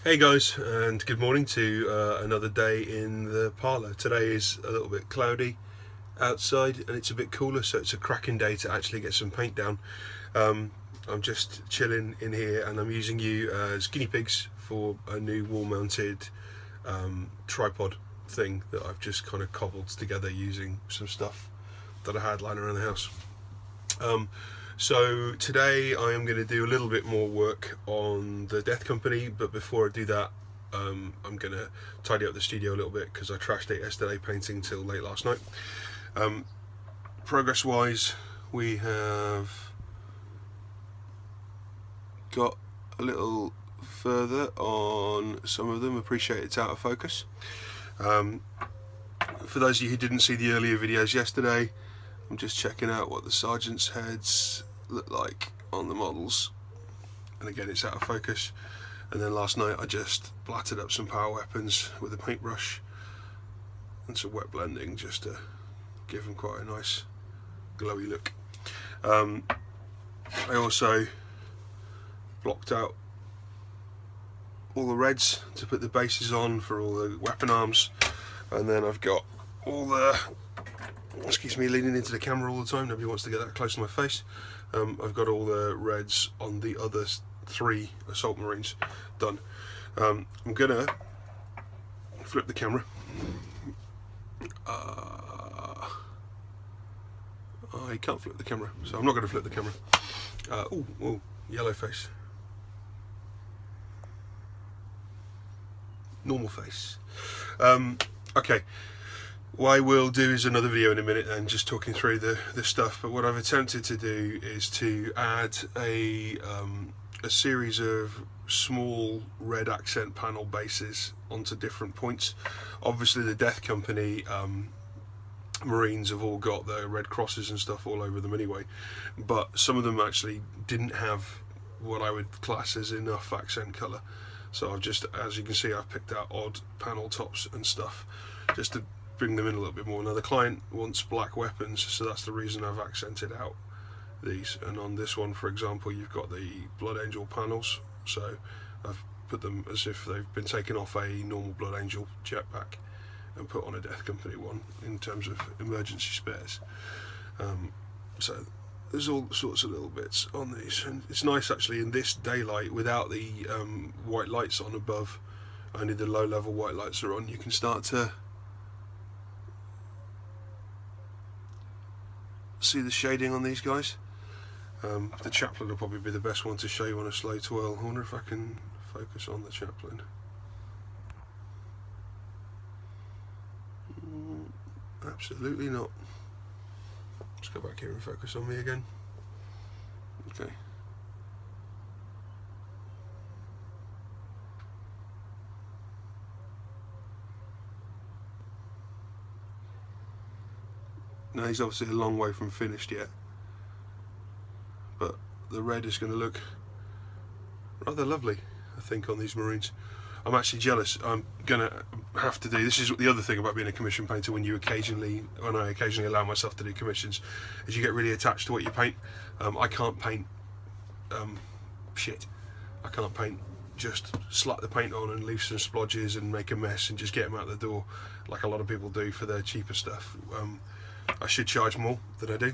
Hey guys, and good morning to another day in the parlour. Today is a little bit cloudy outside and it's a bit cooler, so it's a cracking day to actually get some paint down. I'm just chilling in here and I'm using you as guinea pigs for a new wall mounted tripod thing that I've just kind of cobbled together using some stuff that I had lying around the house. So today I am going to do a little bit more work on the Death Company, but before I do that, I'm going to tidy up the studio a little bit because I trashed it yesterday painting till late last night. Progress wise, we have got a little further on some of them. Appreciate it's out of focus. For those of you who didn't see the earlier videos yesterday, I'm just checking out what the sergeant's heads look like on the models, and again it's out of focus. And then last night I just blattered up some power weapons with a paintbrush and some wet blending just to give them quite a nice glowy look. I also blocked out all the reds to put the bases on for all the weapon arms, and then I've got all the, excuse me, leaning into the camera all the time, nobody wants to get that close to my face. I've got all the reds on the other 3 Assault Marines done. I'm gonna flip the camera. I can't flip the camera, so I'm not going to flip the camera. Oh, yellow face. Normal face. Okay. What I will do is another video in a minute and just talking through the stuff, but what I've attempted to do is to add a series of small red accent panel bases onto different points. Obviously the Death Company Marines have all got their red crosses and stuff all over them anyway, but some of them actually didn't have what I would class as enough accent colour. So I've just, as you can see, I've picked out odd panel tops and stuff just to bring them in a little bit more. Now the client wants black weapons, so that's the reason I've accented out these. And on this one, for example, you've got the Blood Angel panels, so I've put them as if they've been taken off a normal Blood Angel jetpack and put on a Death Company one in terms of emergency spares. So there's all sorts of little bits on these, and it's nice actually in this daylight without the white lights on above, only the low level white lights are on. You can start to see the shading on these guys. The Chaplain will probably be the best one to show you on a slow twirl. I wonder if I can focus on the Chaplain. Absolutely not. Let's go back here and focus on me again. Okay. Now he's obviously a long way from finished yet, but the red is going to look rather lovely, I think, on these Marines. I'm actually jealous. I'm going to have to do, this is the other thing about being a commission painter when I occasionally allow myself to do commissions, is you get really attached to what you paint. I can't paint shit. I can't paint, just slap the paint on and leave some splodges and make a mess and just get them out the door like a lot of people do for their cheaper stuff. I should charge more than I do,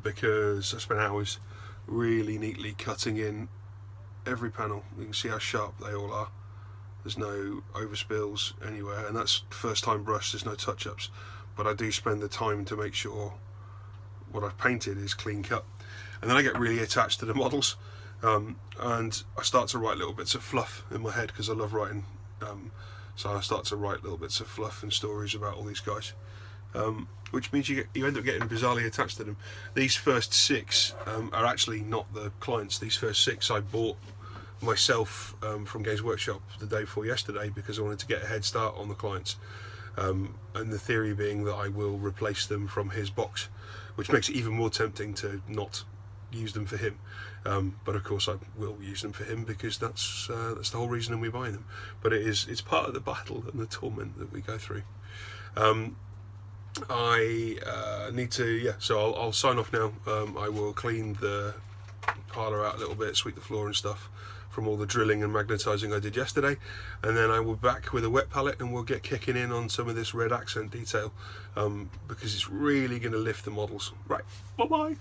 because I spend hours really neatly cutting in every panel. You can see how sharp they all are. There's no overspills anywhere, and that's first time brush, there's no touch-ups, but I do spend the time to make sure what I've painted is clean cut. And then I get really attached to the models, and I start to write little bits of fluff in my head because I love writing, so I start to write little bits of fluff and stories about all these guys. Which means you end up getting bizarrely attached to them. These first 6 are actually not the clients. These first 6 I bought myself from Games Workshop the day before yesterday because I wanted to get a head start on the clients, and the theory being that I will replace them from his box, which makes it even more tempting to not use them for him, but of course I will use them for him because that's the whole reason we're buying them. But it's part of the battle and the torment that we go through. I need to, so I'll sign off now. I will clean the parlour out a little bit, sweep the floor and stuff from all the drilling and magnetising I did yesterday, and then I will be back with a wet palette and we'll get kicking in on some of this red accent detail, because it's really going to lift the models. Right, bye bye.